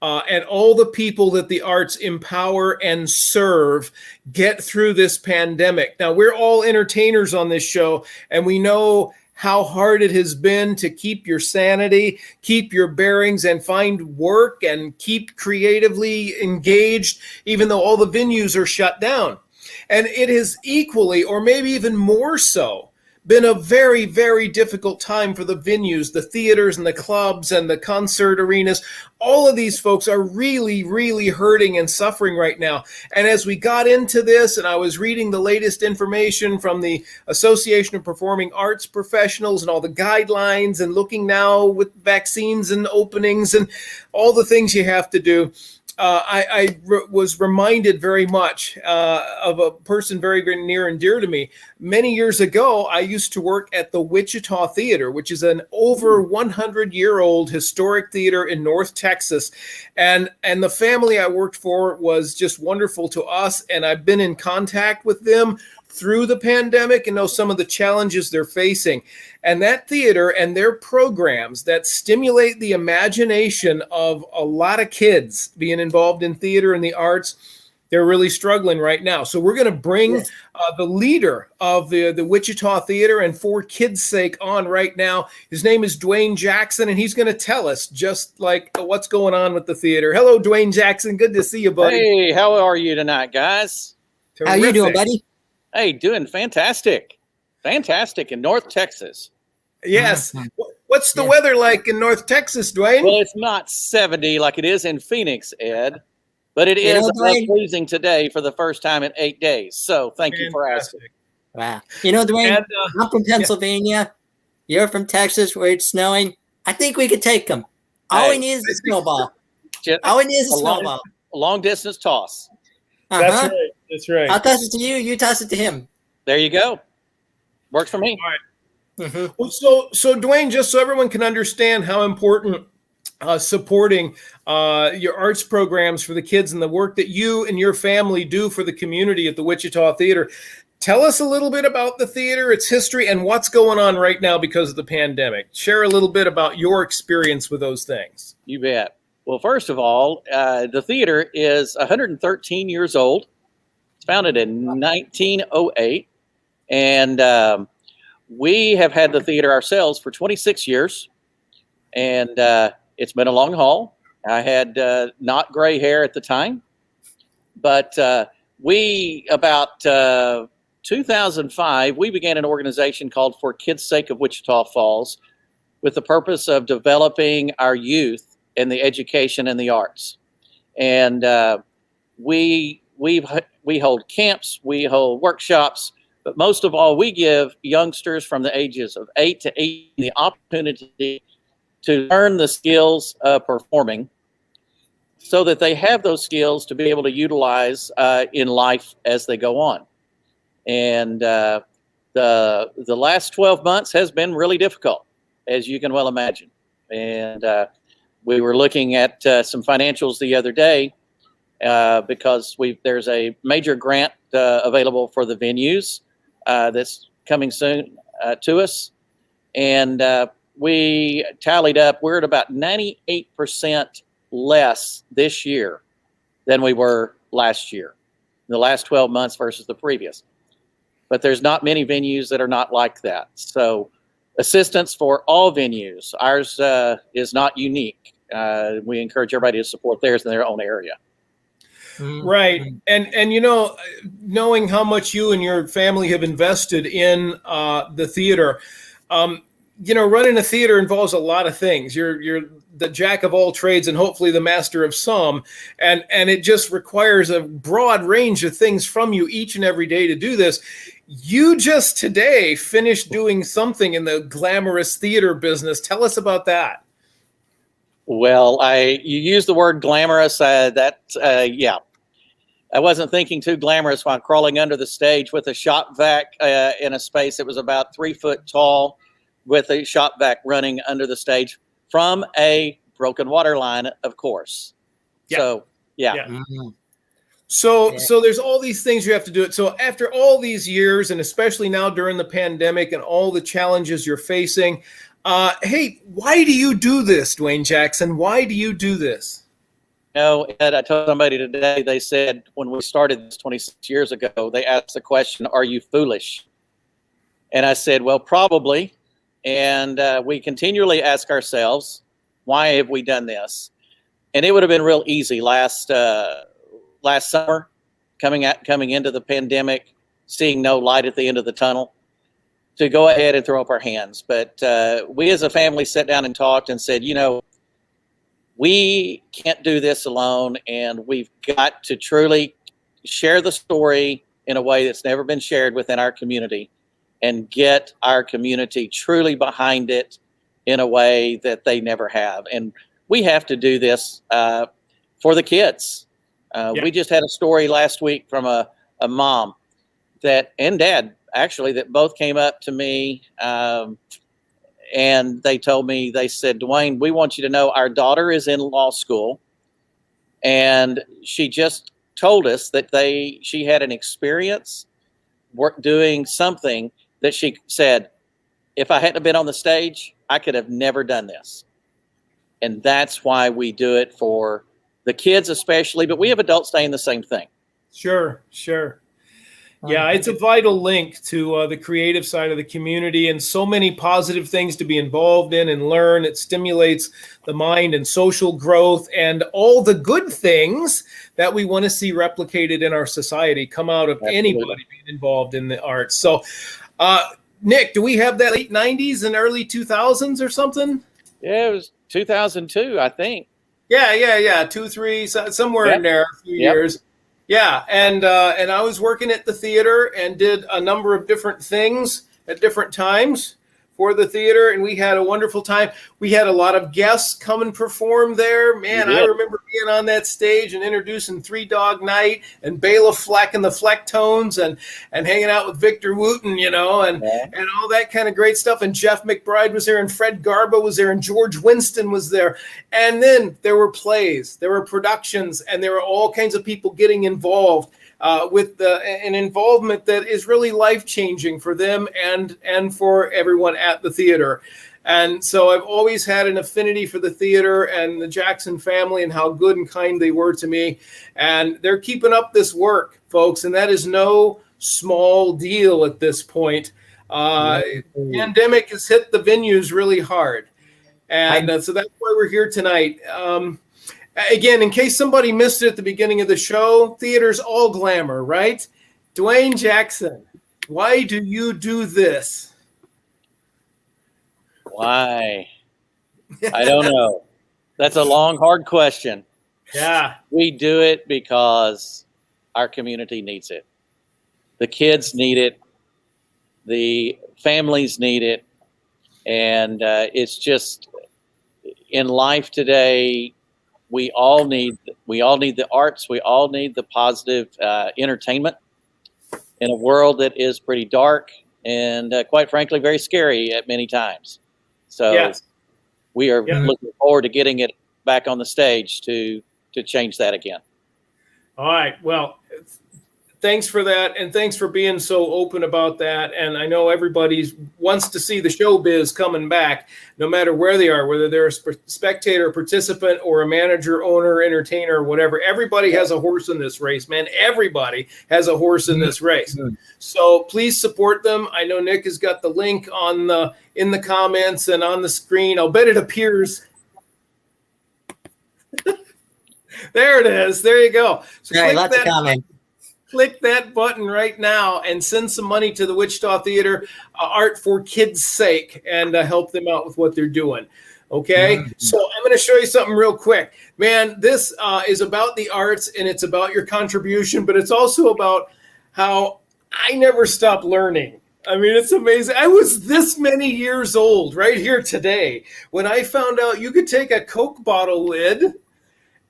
and all the people that the arts empower and serve get through this pandemic. Now, we're all entertainers on this show, and we know how hard it has been to keep your sanity, keep your bearings, and find work and keep creatively engaged, even though all the venues are shut down. And it has equally, or maybe even more so, been a very, very difficult time for the venues, the theaters and the clubs and the concert arenas. All of these folks are really, really hurting and suffering right now. And as we got into this, and I was reading the latest information from the Association of Performing Arts Professionals and all the guidelines, and looking now with vaccines and openings and all the things you have to do, I was reminded very much of a person very, very near and dear to me. Many years ago, I used to work at the Wichita Theatre, which is an over 100-year-old historic theater in North Texas. And the family I worked for was just wonderful to us. And I've been in contact with them through the pandemic and know some of the challenges they're facing. And that theater and their programs that stimulate the imagination of a lot of kids being involved in theater and the arts, they're really struggling right now. So we're going to bring the leader of the Wichita Theatre and For Kids' Sake on right now. His name is Dwayne Jackson, and he's going to tell us just like what's going on with the theater. Hello, Dwayne Jackson. Good to see you, buddy. Hey, how are you tonight, guys? Terrific. How you doing, buddy? Hey, doing fantastic. Fantastic in North Texas. Yes. What's the weather like in North Texas, Dwayne? Well, it's not 70 like it is in Phoenix, Ed, but it is freezing today for the first time in 8 days. So thank you for asking. Wow. You know, Dwayne, I'm from Pennsylvania. You're from Texas where it's snowing. I think we could take them. All we need is a snowball. All we need is a snowball. A long distance toss. That's right. That's right. I'll toss it to you. You toss it to him. There you go. Works for me. All right. Well, so Dwayne, just so everyone can understand how important supporting your arts programs for the kids and the work that you and your family do for the community at the Wichita Theatre, tell us a little bit about the theater, its history, and what's going on right now because of the pandemic. Share a little bit about your experience with those things. You bet. Well, first of all, the theater is 113 years old. It's founded in 1908, and we have had the theater ourselves for 26 years, and it's been a long haul. I had not gray hair at the time, but about 2005, we began an organization called For Kids' Sake of Wichita Falls with the purpose of developing our youth in the education and the arts. And we hold camps, we hold workshops, but most of all, we give youngsters from the ages of 8 to 18 the opportunity to learn the skills of performing so that they have those skills to be able to utilize in life as they go on. And the last 12 months has been really difficult, as you can well imagine. And we were looking at some financials the other day because there's a major grant available for the venues that's coming soon to us. And we tallied up, we're at about 98% less this year than we were last year, the last 12 months versus the previous. But there's not many venues that are not like that. So assistance for all venues. Ours is not unique. We encourage everybody to support theirs in their own area. Right. And you know, knowing how much you and your family have invested in the theater, you know, running a theater involves a lot of things. You're the jack of all trades and hopefully the master of some. And it just requires a broad range of things from you each and every day to do this. You just today finished doing something in the glamorous theater business. Tell us about that. Well, you use the word glamorous. Yeah. I wasn't thinking too glamorous while crawling under the stage with a shop vac in a space that was about 3 foot tall with a shop vac running under the stage from a broken water line, of course. Yeah. So, yeah. Mm-hmm. So there's all these things you have to do it. So after all these years, and especially now during the pandemic and all the challenges you're facing, hey, why do you do this, Dwayne Jackson? Why do you do this? Ed, I told somebody today, they said when we started this 26 years ago, they asked the question, are you foolish? And I said, well, probably. And we continually ask ourselves, why have we done this? And it would have been real easy last summer, coming into the pandemic, seeing no light at the end of the tunnel, to go ahead and throw up our hands. But we as a family sat down and talked and said, we can't do this alone, and we've got to truly share the story in a way that's never been shared within our community and get our community truly behind it in a way that they never have. And we have to do this for the kids. We just had a story last week from a mom and dad, actually, that both came up to me and they told me, they said, Dwayne, we want you to know our daughter is in law school, and she just told us that she had an experience doing something that she said, if I hadn't been on the stage, I could have never done this. And that's why we do it for the kids especially, but we have adults saying the same thing. Sure. Yeah, it's a vital link to the creative side of the community, and so many positive things to be involved in and learn. It stimulates the mind and social growth and all the good things that we want to see replicated in our society come out of anybody being involved in the arts. So, Nick, do we have that late 90s and early 2000s or something? Yeah, it was 2002, I think. Yeah. 2, 3, somewhere in there, a few years. Yeah, and I was working at the theater and did a number of different things at different times for the theater, and we had a wonderful time. We had a lot of guests come and perform there. Man, I remember being on that stage and introducing Three Dog Night and Bela Fleck and the Flecktones and hanging out with Victor Wooten, and all that kind of great stuff. And Jeff McBride was there, and Fred Garba was there, and George Winston was there. And then there were plays, there were productions, and there were all kinds of people getting involved with an involvement that is really life-changing for them and for everyone at the theater. And so I've always had an affinity for the theater and the Jackson family and how good and kind they were to me. And they're keeping up this work, folks, and that is no small deal at this point. Pandemic has hit the venues really hard. And so that's why we're here tonight. Again, in case somebody missed it at the beginning of the show, theater's all glamour, right? Dwayne Jackson, why do you do this? Why? I don't know. That's a long, hard question. Yeah. We do it because our community needs it. The kids need it. The families need it. And it's just, in life today, we all need the arts. We all need the positive entertainment in a world that is pretty dark and quite frankly, very scary at many times. So we are looking forward to getting it back on the stage to change that again. All right. Well, thanks for that. And thanks for being so open about that. And I know everybody wants to see the showbiz coming back, no matter where they are, whether they're a spectator, participant, or a manager, owner, entertainer, or whatever. Everybody has a horse in this race, man. Everybody has a horse in this race. So please support them. I know Nick has got the link in the comments and on the screen. I'll bet it appears. There it is. There you go. So click that button right now and send some money to the Wichita Theatre Art for Kids' Sake and help them out with what they're doing. Okay, so I'm going to show you something real quick. Man, this is about the arts, and it's about your contribution, but it's also about how I never stop learning. I mean, it's amazing. I was this many years old right here today when I found out you could take a Coke bottle lid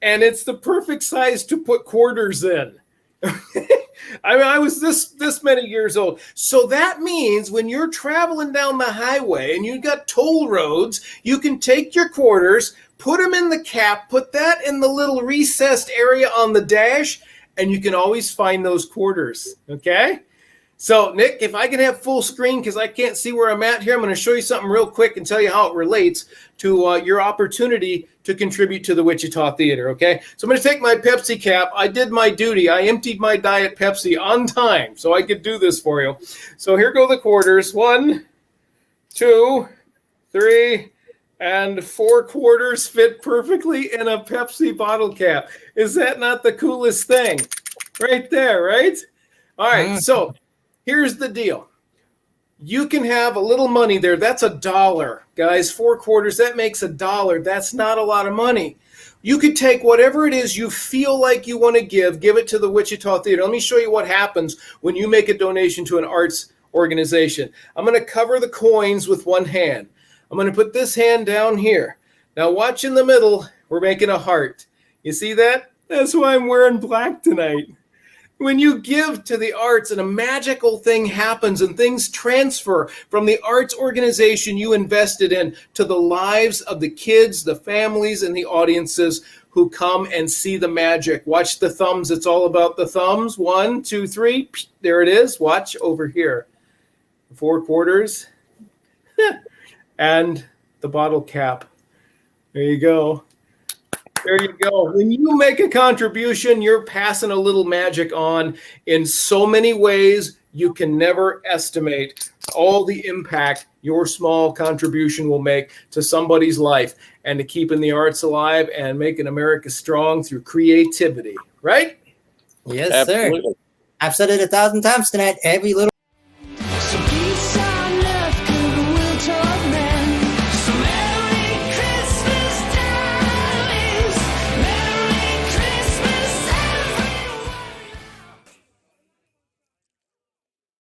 and it's the perfect size to put quarters in. I mean, I was this many years old. So that means when you're traveling down the highway and you've got toll roads, you can take your quarters, put them in the cap, put that in the little recessed area on the dash, and you can always find those quarters. Okay? So, Nick, if I can have full screen, because I can't see where I'm at here, I'm going to show you something real quick and tell you how it relates to your opportunity to contribute to the Wichita Theatre, okay? So I'm going to take my Pepsi cap. I did my duty. I emptied my Diet Pepsi on time so I could do this for you. So here go the quarters. 1, 2, 3, and 4 quarters fit perfectly in a Pepsi bottle cap. Is that not the coolest thing? Right there, right? All right, so here's the deal. You can have a little money there. That's $1, guys. 4 quarters, that makes $1. That's not a lot of money. You could take whatever it is you feel like you want to give it to the Wichita Theatre. Let me show you what happens when you make a donation to an arts organization. I'm going to cover the coins with one hand. I'm going to put this hand down here. Now watch in the middle, we're making a heart. You see that? That's why I'm wearing black tonight. When you give to the arts and a magical thing happens and things transfer from the arts organization you invested in to the lives of the kids, the families, and the audiences who come and see the magic. Watch the thumbs. It's all about the thumbs. 1, 2, 3. There it is. Watch over here. 4 quarters. And the bottle cap. There you go. There you go. When you make a contribution, you're passing a little magic on in so many ways you can never estimate all the impact your small contribution will make to somebody's life and to keeping the arts alive and making America strong through creativity, right? Yes, Absolutely. sir. I've said it 1,000 times tonight. Every little